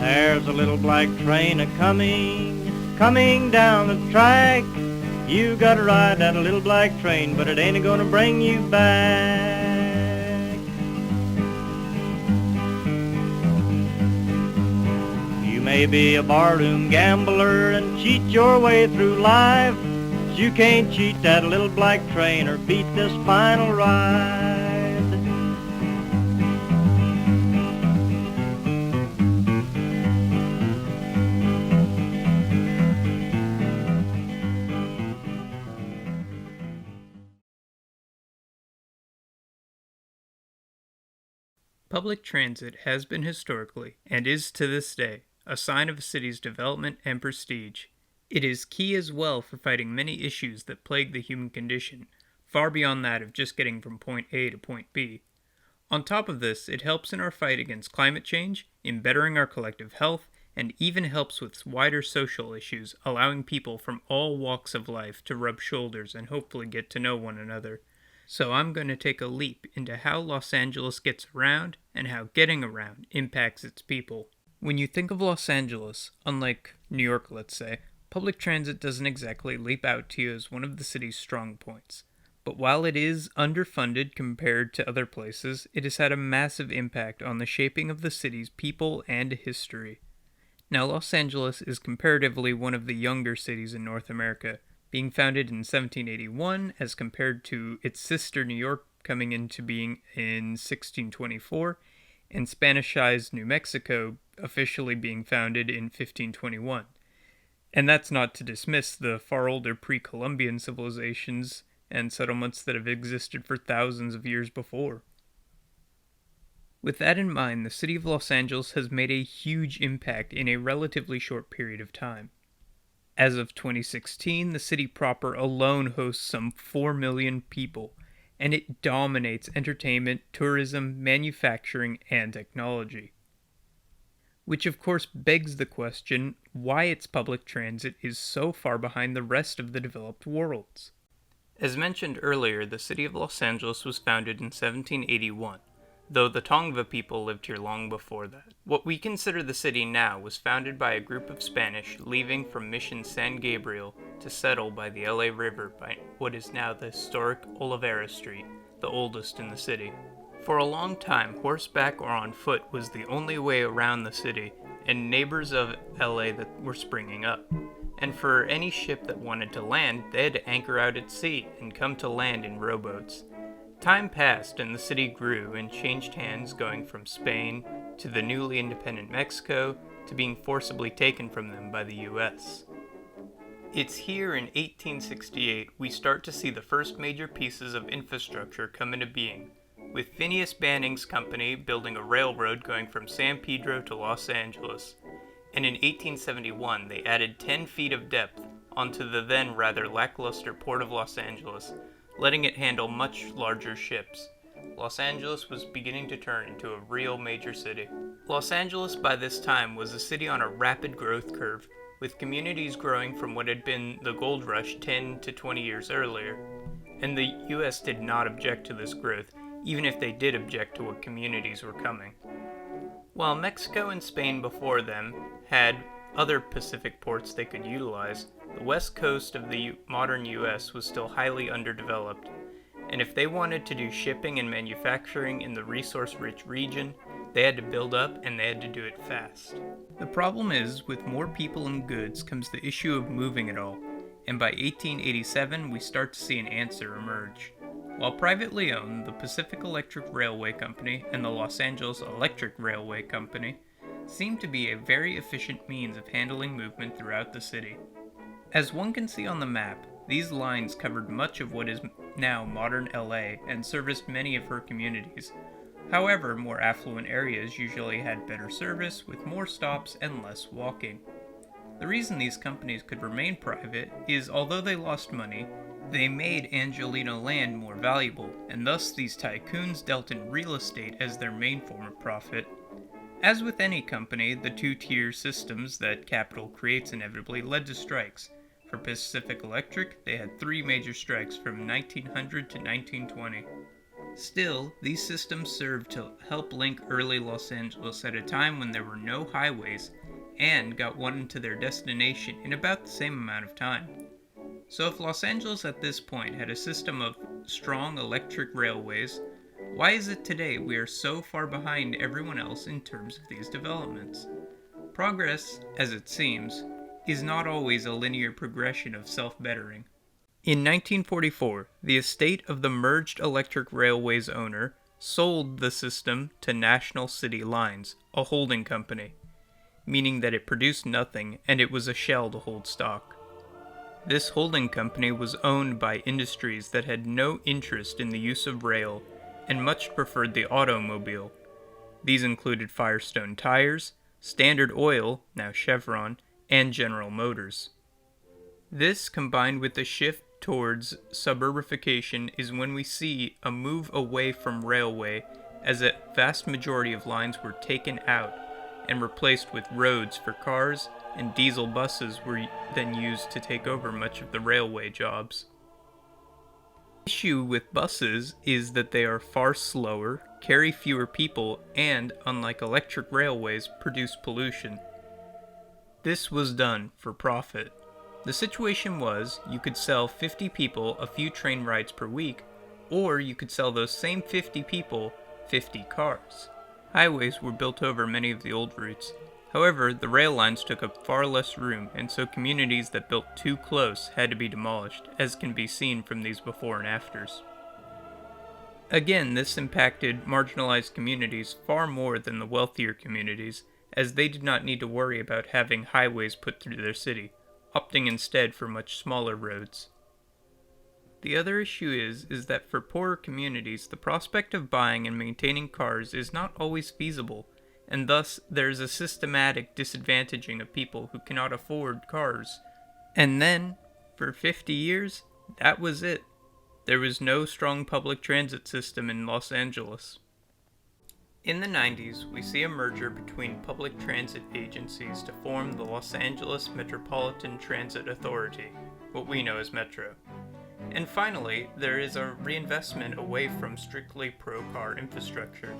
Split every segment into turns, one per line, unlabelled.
There's a little black train coming down the track. You gotta ride that little black train, but it ain't gonna bring you back. You may be a barroom gambler and cheat your way through life, but you can't cheat that little black train or beat this final ride.
Public transit has been historically, and is to this day, a sign of a city's development and prestige. It is key as well for fighting many issues that plague the human condition, far beyond that of just getting from point A to point B. On top of this, it helps in our fight against climate change, in bettering our collective health, and even helps with wider social issues, allowing people from all walks of life to rub shoulders and hopefully get to know one another. So I'm going to take a leap into how Los Angeles gets around and how getting around impacts its people. When you think of Los Angeles, unlike New York, let's say, public transit doesn't exactly leap out to you as one of the city's strong points. But while it is underfunded compared to other places, it has had a massive impact on the shaping of the city's people and history. Now, Los Angeles is comparatively one of the younger cities in North America, being founded in 1781 as compared to its sister New York coming into being in 1624, and Spanishized New Mexico officially being founded in 1521. And that's not to dismiss the far older pre-Columbian civilizations and settlements that have existed for thousands of years before. With that in mind, the city of Los Angeles has made a huge impact in a relatively short period of time. As of 2016, the city proper alone hosts some 4 million people, and it dominates entertainment, tourism, manufacturing, and technology. Which of course begs the question why its public transit is so far behind the rest of the developed worlds. As mentioned earlier, the city of Los Angeles was founded in 1781. Though the Tongva people lived here long before that. What we consider the city now was founded by a group of Spanish leaving from Mission San Gabriel to settle by the LA River by what is now the historic Olivera Street, the oldest in the city. For a long time, horseback or on foot was the only way around the city, and neighbors of LA that were springing up. And for any ship that wanted to land, they had to anchor out at sea and come to land in rowboats. Time passed and the city grew and changed hands, going from Spain to the newly independent Mexico to being forcibly taken from them by the US. It's here in 1868 we start to see the first major pieces of infrastructure come into being, with Phineas Banning's company building a railroad going from San Pedro to Los Angeles, and in 1871 they added 10 feet of depth onto the then rather lackluster Port of Los Angeles, letting it handle much larger ships. Los Angeles was beginning to turn into a real major city. Los Angeles by this time was a city on a rapid growth curve, with communities growing from what had been the gold rush 10 to 20 years earlier. And the US did not object to this growth, even if they did object to what communities were coming. While Mexico and Spain before them had other Pacific ports they could utilize, the west coast of the modern US was still highly underdeveloped, and if they wanted to do shipping and manufacturing in the resource-rich region, they had to build up and they had to do it fast. The problem is, with more people and goods comes the issue of moving it all, and by 1887 we start to see an answer emerge. While privately owned, the Pacific Electric Railway Company and the Los Angeles Electric Railway Company seem to be a very efficient means of handling movement throughout the city. As one can see on the map, these lines covered much of what is now modern LA and serviced many of her communities. However, more affluent areas usually had better service with more stops and less walking. The reason these companies could remain private is, although they lost money, they made Angelino land more valuable, and thus these tycoons dealt in real estate as their main form of profit. As with any company, the two-tier systems that capital creates inevitably led to strikes. For Pacific Electric, they had 3 major strikes from 1900 to 1920. Still, these systems served to help link early Los Angeles at a time when there were no highways and got one to their destination in about the same amount of time. So if Los Angeles at this point had a system of strong electric railways, why is it today we are so far behind everyone else in terms of these developments? Progress, as it seems, is not always a linear progression of self-bettering. In 1944, the estate of the merged electric railways owner sold the system to National City Lines, a holding company, meaning that it produced nothing and it was a shell to hold stock. This holding company was owned by industries that had no interest in the use of rail and much preferred the automobile. These included Firestone Tires, Standard Oil, now Chevron, and General Motors. This, combined with the shift towards suburbification, is when we see a move away from railway, as a vast majority of lines were taken out and replaced with roads for cars, and diesel buses were then used to take over much of the railway jobs. The issue with buses is that they are far slower, carry fewer people, and, unlike electric railways, produce pollution. This was done for profit. The situation was, you could sell 50 people a few train rides per week, or you could sell those same 50 people 50 cars. Highways were built over many of the old routes. However, the rail lines took up far less room, and so communities that built too close had to be demolished, as can be seen from these before and afters. Again, this impacted marginalized communities far more than the wealthier communities, as they did not need to worry about having highways put through their city, opting instead for much smaller roads. The other issue is that for poorer communities, the prospect of buying and maintaining cars is not always feasible, and thus there is a systematic disadvantaging of people who cannot afford cars. And then, for 50 years, that was it. There was no strong public transit system in Los Angeles. In the 90s, we see a merger between public transit agencies to form the Los Angeles Metropolitan Transit Authority, what we know as Metro. And finally, there is a reinvestment away from strictly pro-car infrastructure.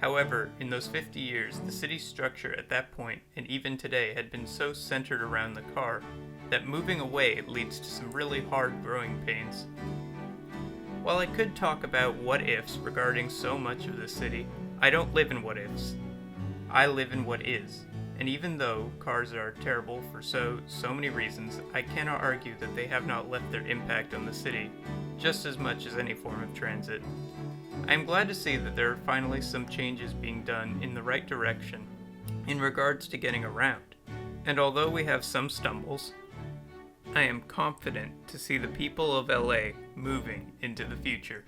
However, in those 50 years, the city's structure at that point, and even today, had been so centered around the car that moving away leads to some really hard growing pains. While I could talk about what-ifs regarding so much of the city, I don't live in what-ifs. I live in what is. And even though cars are terrible for so many reasons, I cannot argue that they have not left their impact on the city, just as much as any form of transit. I am glad to see that there are finally some changes being done in the right direction in regards to getting around. And although we have some stumbles, I am confident to see the people of LA moving into the future.